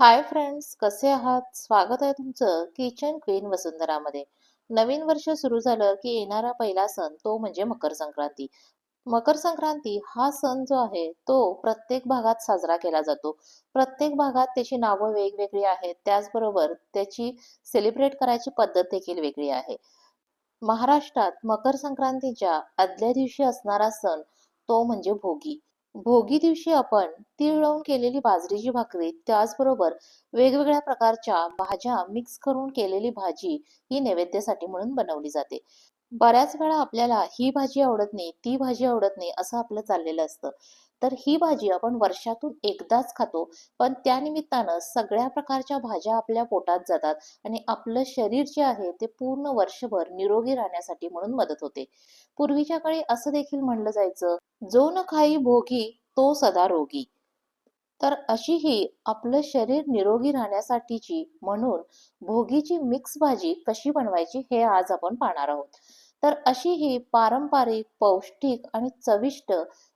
Hi friends, कसे आहात? स्वागत आहे तुमचं किचन क्वीन वसुंधरामध्ये. नवीन वर्ष सुरू झालं की येणारा पहिला सण तो म्हणजे मकर संक्रांती. मकर संक्रांती हा सण जो आहे तो प्रत्येक भागात साजरा केला जातो. प्रत्येक भागात त्याची नावं वेगवेगळी आहेत. त्याचबरोबर त्याची सेलिब्रेट करायची पद्धत देखील वेगळी आहे. महाराष्ट्रात मकर संक्रांतीच्या आदल्या दिवशी असणारा सण तो म्हणजे भोगी. भोगी दिवशी आपण तीळ लावून केलेली बाजरीची भाकरी, त्याचबरोबर वेगवेगळ्या प्रकारच्या भाज्या मिक्स करून केलेली भाजी ही नैवेद्यासाठी म्हणून बनवली जाते. बऱ्याच वेळा आपल्याला ही भाजी आवडत नाही, ती भाजी आवडत नाही असं आपलं चाललेलं असतं. तर ही भाजी आपण वर्षातून एकदाच खातो, पण त्यानिमित्तानं सगळ्या प्रकारच्या भाज्या आपल्या पोटात जातात आणि आपलं शरीर जे आहे ते पूर्ण वर्षभर निरोगी राहण्यासाठी म्हणून मदत होते. पूर्वीच्या काळी असं देखील म्हणलं जायचं, "जो न खाई भोगी, तो सदा रोगी." तर अशी ही आपलं शरीर निरोगी राहण्यासाठीची म्हणून भोगीची मिक्स भाजी कशी बनवायची हे आज आपण पाहणार आहोत. तर अशी ही पारंपरिक, पौष्टिक आणि चविष्ट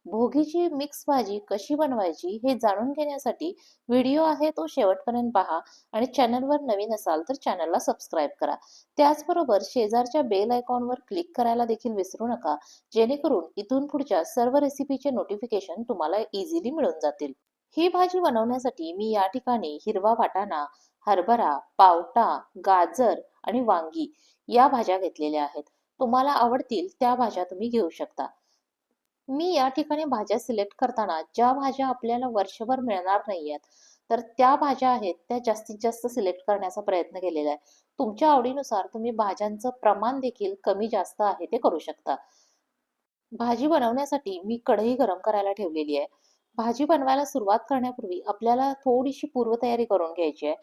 भोगीची मिक्स भाजी कशी बनवायची हे जाणून घेण्यासाठी व्हिडिओ आहे तो शेवटपर्यंत पहा आणि चॅनलवर नवीन असाल तर चॅनलला सबस्क्राईब करा. त्याचबरोबर शेजारच्या बेल आयकॉनवर क्लिक करायला देखील विसरू नका, जेणेकरून इथून पुढच्या सर्व रेसिपीचे नोटिफिकेशन तुम्हाला इझिली मिळून जातील. ही भाजी बनवण्यासाठी मी या ठिकाणी हिरवा वाटाणा, हरभरा, पावटा, गाजर आणि वांगी या भाज्या घेतलेल्या आहेत. तुम्हाला आवडतील त्या भाज्या तुम्ही घेऊ शकता. मी या ठिकाणी भाज्या सिलेक्ट करताना ज्या भाज्या आपल्याला वर्षभर मिळणार नाहीयेत, तर त्या भाज्या आहेत त्या जास्तीत जास्त सिलेक्ट करण्याचा प्रयत्न केलेला आहे. तुमच्या आवडीनुसार तुम्ही भाज्यांचं प्रमाण देखील कमी जास्त आहे ते करू शकता. भाजी बनवण्यासाठी मी कढई गरम करायला ठेवलेली आहे. भाजी बनवायला सुरुवात करण्यापूर्वी आपल्याला थोडीशी पूर्वतयारी करून घ्यायची आहे.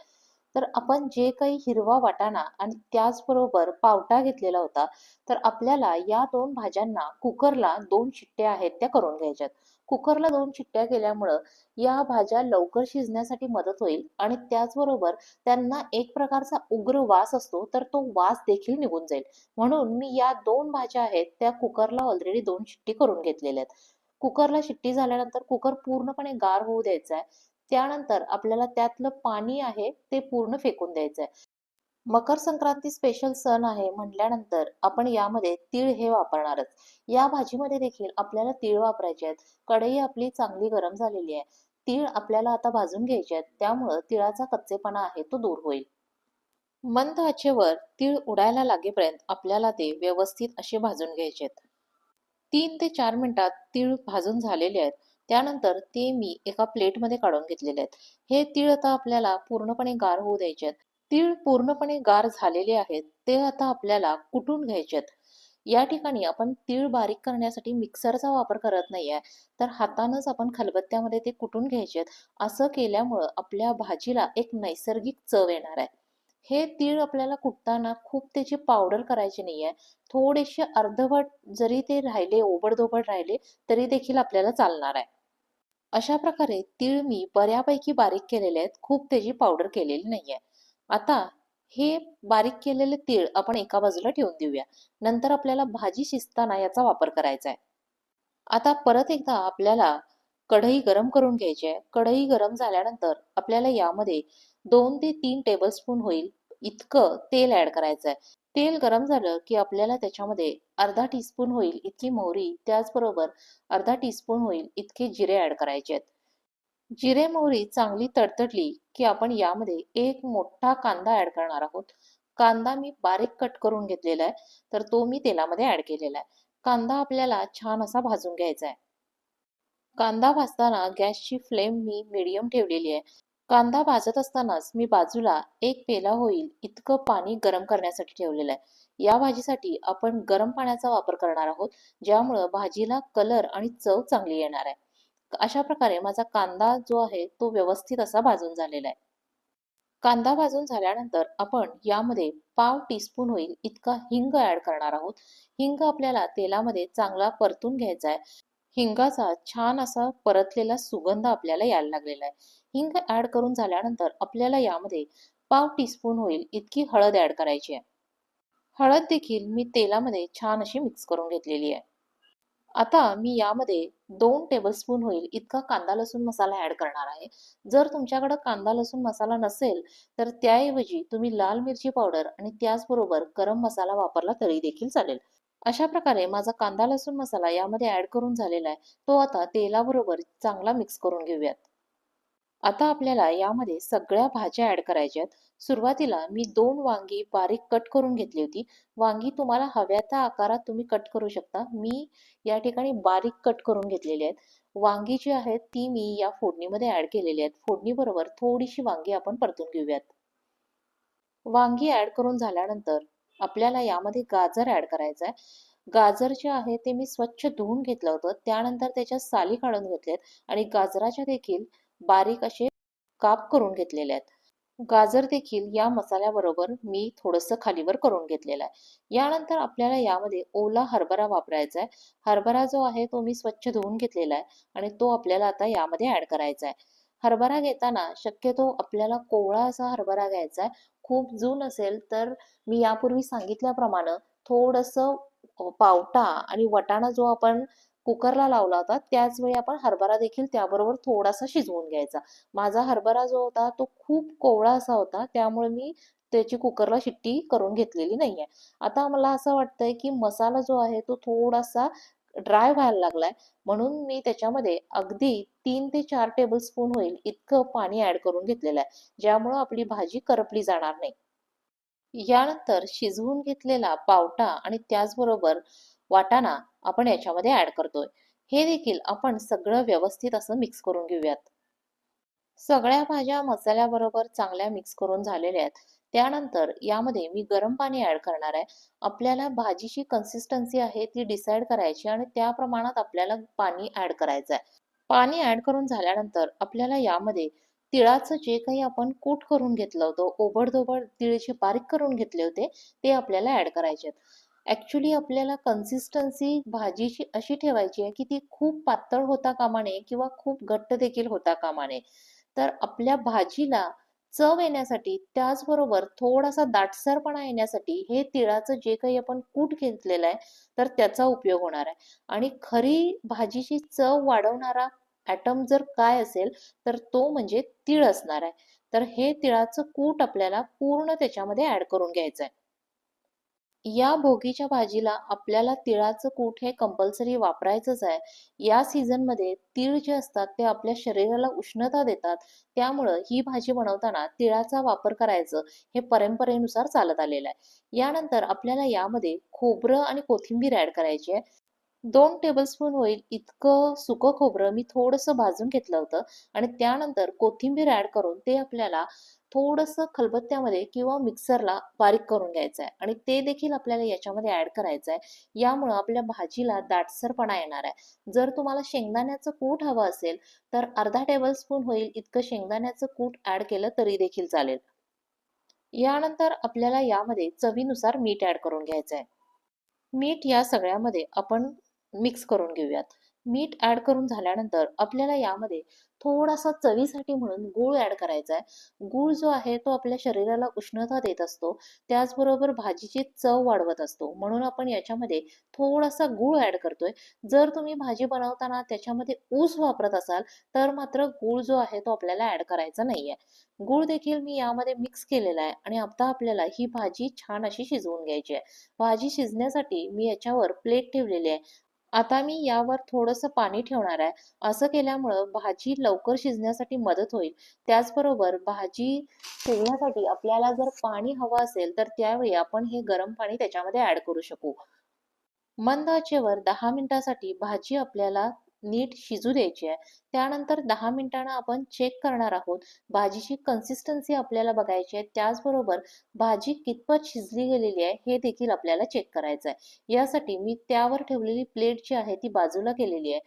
तर आपण जे काही हिरवा वाटाणा आणि त्याचबरोबर पावटा घेतलेला होता, तर आपल्याला या 2 भाज्यांना कुकरला 2 शिट्ट्या आहेत त्या करून घ्यायच्यात. कुकरला 2 शिट्ट्या केल्यामुळं या भाज्या लवकर शिजण्यासाठी मदत होईल आणि त्याचबरोबर त्यांना एक प्रकारचा उग्र वास असतो, तर तो वास देखील निघून जाईल. म्हणून मी या 2 भाज्या आहेत त्या कुकरला ऑलरेडी 2 शिट्टी करून घेतलेल्या आहेत. कुकरला शिट्टी झाल्यानंतर कुकर पूर्णपणे गार होऊ द्यायचा आहे. त्यानंतर आपल्याला त्यातलं पाणी आहे ते पूर्ण फेकून द्यायचं आहे. मकर संक्रांती स्पेशल सण आहे म्हटल्यानंतर आपण यामध्ये तीळ हे वापरणारच. या भाजीमध्ये देखील आपल्याला तीळ वापरायचे आहेत. कढई आपली चांगली गरम झालेली आहे. तीळ आपल्याला आता भाजून घ्यायचे आहेत. त्यामुळं तिळाचा कच्चेपणा आहे तो दूर होईल. मंद आचेवर तीळ उडायला लागेपर्यंत आपल्याला ते व्यवस्थित असे भाजून घ्यायचे आहेत. 3 ते 4 मिनिटात तीळ भाजून झालेले आहेत. त्यानंतर ते मी एका प्लेटमध्ये काढून घेतलेले आहेत. हे तीळ आता आपल्याला पूर्णपणे गार होऊ द्यायचे आहेत. तीळ पूर्णपणे गार झालेले आहेत. ते आता आपल्याला कुटून घ्यायचे आहेत. या ठिकाणी आपण तीळ बारीक करण्यासाठी मिक्सरचा वापर करत नाहीये, तर हातानंच आपण खलबत्त्यामध्ये ते कुटून घ्यायचे आहेत. असं केल्यामुळं आपल्या भाजीला एक नैसर्गिक चव येणार आहे. हे तीळ आपल्याला कुटताना खूप त्याची पावडर करायची नाहीये. थोडेसे अर्धवट जरी ते राहिले, ओबड-धोबड राहिले, तरी देखील आपल्याला चालणार आहे. अशा प्रकारे तीळ मी बऱ्यापैकी बारीक केलेले आहेत. खूप त्याची पावडर केलेली नाहीये. आता हे बारीक केलेले तीळ आपण एका बाजूला ठेवून देऊया. नंतर आपल्याला भाजी शिजताना याचा वापर करायचा आहे. आता परत एकदा आपल्याला कढई गरम करून घ्यायची आहे. कढई गरम झाल्यानंतर आपल्याला यामध्ये 2 ते 3 टेबलस्पून होईल इतकं तेल ॲड करायचं आहे. तेल गरम झालं की आपल्याला त्याच्यामध्ये अर्धा टीस्पून होईल इतकी मोहरी, त्याचबरोबर अर्धा टीस्पून होईल इतके जिरे ॲड करायचे आहेत. जिरे मोहरी चांगली तडतडली की आपण यामध्ये एक मोठा कांदा ॲड करणार आहोत. कांदा मी बारीक कट करून घेतलेला आहे, तर तो मी तेलामध्ये ॲड केलेला आहे. कांदा आपल्याला छान असा भाजून घ्यायचा आहे. कांदा भाजताना गॅसची फ्लेम मी मीडियम ठेवलेली आहे. कांदा भाजत असतानाच मी बाजूला एक पेला होईल इतकं पाणी गरम करण्यासाठी ठेवलेलं आहे. या भाजीसाठी आपण गरम पाण्याचा वापर करणार आहोत, ज्यामुळं भाजीला कलर आणि चव चांगली येणार आहे. अशा प्रकारे माझा कांदा जो आहे तो व्यवस्थित असा भाजून झालेला आहे. कांदा भाजून झाल्यानंतर आपण यामध्ये पाव टीस्पून होईल इतका हिंग ॲड करणार आहोत. हिंग आपल्याला तेलामध्ये चांगला परतून घ्यायचा आहे. हिंगाचा छान असा परतलेला सुगंध आपल्याला यायला लागलेला आहे. हिंग ॲड करून झाल्यानंतर आपल्याला यामध्ये पाव टीस्पून होईल इतकी हळद ॲड करायची आहे. हळद देखील मी तेलामध्ये छान अशी मिक्स करून घेतलेली आहे. आता मी यामध्ये 2 टेबलस्पून होईल इतका कांदा लसूण मसाला ॲड करणार आहे. जर तुमच्याकडे कांदा लसूण मसाला नसेल, तर त्याऐवजी तुम्ही लाल मिरची पावडर आणि त्याचबरोबर गरम मसाला वापरला तरी देखील चालेल. अशा प्रकारे माझा कांदा लसूण मसाला यामध्ये ॲड करून झालेला आहे. तो आता तेलाबरोबर चांगला मिक्स करून घेऊयात. आता आपल्याला यामध्ये सगळ्या भाज्या ॲड करायच्या आहेत. सुरुवातीला मी 2 वांगी बारीक कट करून घेतली होती. वांगी तुम्हाला हव्या त्या आकारात तुम्ही कट करू शकता. मी या ठिकाणी बारीक कट करून घेतलेली आहेत. वांगी जी आहेत ती मी या फोडणीमध्ये ॲड केलेली आहेत. फोडणीबरोबर थोडीशी वांगी आपण परतून घेऊयात. वांगी ॲड करून झाल्यानंतर आपल्याला यामध्ये गाजर ॲड करायचं आहे. गाजर जे आहे ते मी स्वच्छ धुवून घेतलं होतं. त्यानंतर त्याच्या साली काढून घेतल्यात आणि गाजराच्या देखील बारीक असे काप करून घेतलेले आहेत. गाजर देखील या मसाल्याबरोबर मी थोडंसं खालीवर करून घेतलेलं आहे. यानंतर आपल्याला यामध्ये ओला हरभरा वापरायचा आहे. हरभरा जो आहे तो मी स्वच्छ धुवून घेतलेला आहे आणि तो आपल्याला आता यामध्ये ॲड करायचा आहे. हरभरा घेताना शक्यतो आपल्याला कोवळा असा हरभरा घ्यायचा आहे. खूप जून असेल तर मी यापूर्वी सांगितल्याप्रमाणे थोडंसं पावटा आणि वटाणा जो आपण कुकरला लावला होता, त्याच वेळी आपण हरभरा देखील त्याबरोबर थोडासा शिजवून घ्यायचा. माझा हरभरा जो होता तो खूप कोवळा असा होता, त्यामुळे मी त्याची कुकरला शिट्टी करून घेतलेली नाहीये. आता मला असं वाटतंय की मसाला जो आहे तो थोडासा ड्राय व्हायला लागलाय, म्हणून मी त्याच्यामध्ये अगदी 3 ते 4 टेबलस्पून होईल इतकं पाणी ॲड करून घेतलेलं आहे, ज्यामुळं आपली भाजी करपली जाणार नाही. यानंतर शिजवून घेतलेला पावटा आणि त्याचबरोबर वाटाणा आपण याच्यामध्ये ॲड करतोय. हे देखील आपण सगळं व्यवस्थित असं मिक्स करून घेऊयात. सगळ्या भाज्या मसाल्याबरोबर चांगल्या मिक्स करून झालेल्या आहेत. त्यानंतर यामध्ये मी गरम पाणी ॲड करणार आहे. आपल्याला भाजीची कन्सिस्टन्सी आहे ती डिसाईड करायची आणि त्या प्रमाणात आपल्याला पाणी ॲड करायचं आहे. पाणी ॲड करून झाल्यानंतर आपल्याला यामध्ये तिळाचं जे काही आपण कूट करून घेतलं होतं, ओबडधोबड तीळ जे बारीक करून घेतले होते, ते आपल्याला ॲड करायचे आहेत. ॲक्चुअली आपल्याला कन्सिस्टन्सी भाजीची अशी ठेवायची आहे, की ती खूप पातळ होता कामा नये किंवा खूप घट्ट देखील होता कामा नये. तर आपल्या भाजीला चव येण्यासाठी त्याचबरोबर थोडासा दाटसरपणा येण्यासाठी हे तिळाचं जे काही आपण कूट घेतलेलं आहे, तर त्याचा उपयोग होणार आहे. आणि खरी भाजीची चव वाढवणारा ॲटम जर काय असेल, तर तो म्हणजे तीळ असणार आहे. तर हे तिळाचं कूट आपल्याला पूर्ण त्याच्यामध्ये ॲड करून घ्यायचं आहे. या भोगीच्या भाजीला आपल्याला तिळाचं कूट हे कंपल्सरी वापरायचंच आहे. या सीझनमध्ये तीळ जे असतात ते आपल्या शरीराला उष्णता देतात. त्यामुळं ही भाजी बनवताना तिळाचा वापर करायचं हे परंपरेनुसार चालत आलेलं आहे. यानंतर आपल्याला यामध्ये खोबरं आणि कोथिंबीर ॲड करायची आहे. 2 टेबलस्पून होईल इतकं सुकं खोबरं मी थोडंसं भाजून घेतलं होतं आणि त्यानंतर कोथिंबीर ॲड करून ते आपल्याला थोडंसं खलबत्त्यामध्ये किंवा मिक्सरला बारीक करून घ्यायचं आहे आणि ते देखील आपल्याला याच्यामध्ये ॲड करायचं आहे. यामुळं आपल्या भाजीला दाटसरपणा येणार आहे. जर तुम्हाला शेंगदाण्याचं कूट हवं असेल, तर अर्धा टेबलस्पून होईल इतकं शेंगदाण्याचं कूट ॲड केलं तरी देखील चालेल. यानंतर आपल्याला यामध्ये चवीनुसार मीठ ॲड करून घ्यायचं आहे. मीठ या सगळ्यामध्ये आपण मिक्स करून घेऊयात. मीठ ॲड करून झाल्यानंतर आपल्याला यामध्ये थोडासा चवीसाठी म्हणून गूळ ॲड करायचा आहे. गूळ जो आहे तो आपल्या शरीराला उष्णता देत असतो. त्याचबरोबर भाजीची चव वाढवत असतो. म्हणून आपण याच्यामध्ये थोडासा गूळ ॲड करतोय. जर तुम्ही भाजी बनवताना त्याच्यामध्ये ऊस वापरत असाल, तर मात्र गूळ जो आहे तो आपल्याला ॲड करायचा नाहीये. गूळ देखील मी यामध्ये मिक्स केलेला आहे आणि आता आपल्याला ही भाजी छान अशी शिजवून घ्यायची आहे. भाजी शिजण्यासाठी मी याच्यावर प्लेट ठेवलेली आहे. आता मी यावर थोडंसं पाणी ठेवणार आहे. असं केल्यामुळं भाजी लवकर शिजण्यासाठी मदत होईल. त्याचबरोबर भाजी शिजण्यासाठी आपल्याला जर पाणी हवं असेल, तर त्यावेळी आपण हे गरम पाणी त्याच्यामध्ये ॲड करू शकू. मंद आचेवर 10 मिनिटासाठी भाजी आपल्याला नीट शिजू द्यायची आहे. त्यानंतर 10 मिनिटांना आपण चेक करणार आहोत. भाजीची कन्सिस्टन्सी आपल्याला बघायची आहे. त्याचबरोबर भाजी कितपत शिजली गेलेली आहे हे देखील आपल्याला चेक करायचं आहे. यासाठी मी त्यावर ठेवलेली प्लेट जी आहे ती बाजूला केलेली आहे.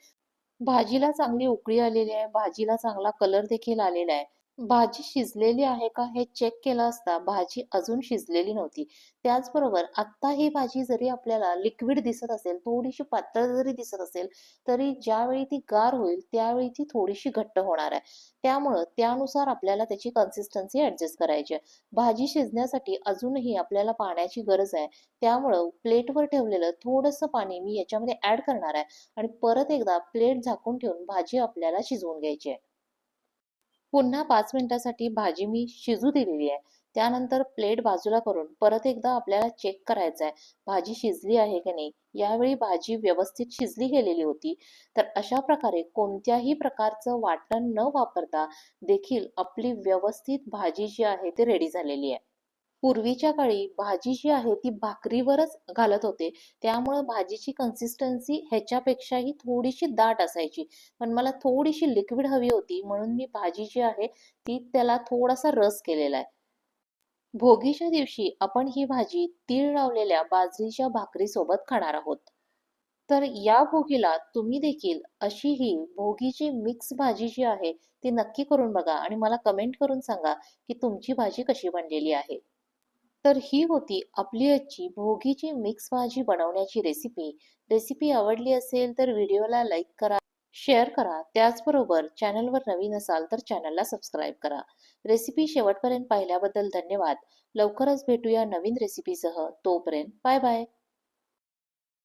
भाजीला चांगली उकळी आलेली आहे. भाजीला चांगला कलर देखील आलेला आहे. भाजी शिजलेली आहे का हे चेक केलं असता भाजी अजून शिजलेली नव्हती. त्याचबरोबर आत्ता ही भाजी जरी आपल्याला लिक्विड दिसत असेल, थोडीशी पातळ जरी दिसत असेल, तरी ज्यावेळी ती गार होईल त्यावेळी ती थोडीशी घट्ट होणार आहे. त्यामुळं त्यानुसार आपल्याला त्याची कन्सिस्टन्सी ॲडजस्ट करायची आहे. भाजी शिजण्यासाठी अजूनही आपल्याला पाण्याची गरज आहे. त्यामुळं प्लेटवर ठेवलेलं थोडंसं पाणी मी याच्यामध्ये ॲड करणार आहे आणि परत एकदा प्लेट झाकून ठेवून भाजी आपल्याला शिजवून घ्यायची आहे. पुन्हा 5 मिनिटासाठी भाजी मी शिजू दिलेली आहे. त्यानंतर प्लेट बाजूला करून परत एकदा आपल्याला चेक करायचं आहे, भाजी शिजली आहे की नाही. यावेळी भाजी व्यवस्थित शिजली गेलेली होती. तर अशा प्रकारे कोणत्याही प्रकारचं वाटण न वापरता देखील आपली व्यवस्थित भाजी जी आहे ती रेडी झालेली आहे. पूर्वीच्या काळी भाजी जी आहे ती भाकरीवरच घालत होते. त्यामुळं भाजीची कन्सिस्टन्सी ह्याच्यापेक्षाही थोडीशी दाट असायची. पण मला थोडीशी लिक्विड हवी होती म्हणून मी भाजी जी आहे ती त्याला थोडासा रस केलेला आहे. भोगीच्या दिवशी आपण ही भाजी तीळ लावलेल्या बाजरीच्या भाकरीसोबत खाणार आहोत. तर या भोगीला तुम्ही देखील अशी ही भोगीची मिक्स भाजी जी आहे ती नक्की करून बघा आणि मला कमेंट करून सांगा की तुमची भाजी कशी बनलेली आहे. तर ही होती आपली आजची भोगीची मिक्स भाजी बनवण्याची रेसिपी. रेसिपी आवडली असेल तर व्हिडिओला लाईक करा, शेअर करा. त्याचबरोबर चॅनलवर नवीन असाल तर चॅनलला सबस्क्राईब करा. रेसिपी शेवटपर्यंत पाहिल्याबद्दल धन्यवाद. लवकरच भेटूया नवीन रेसिपीसह. तोपर्यंत बाय बाय.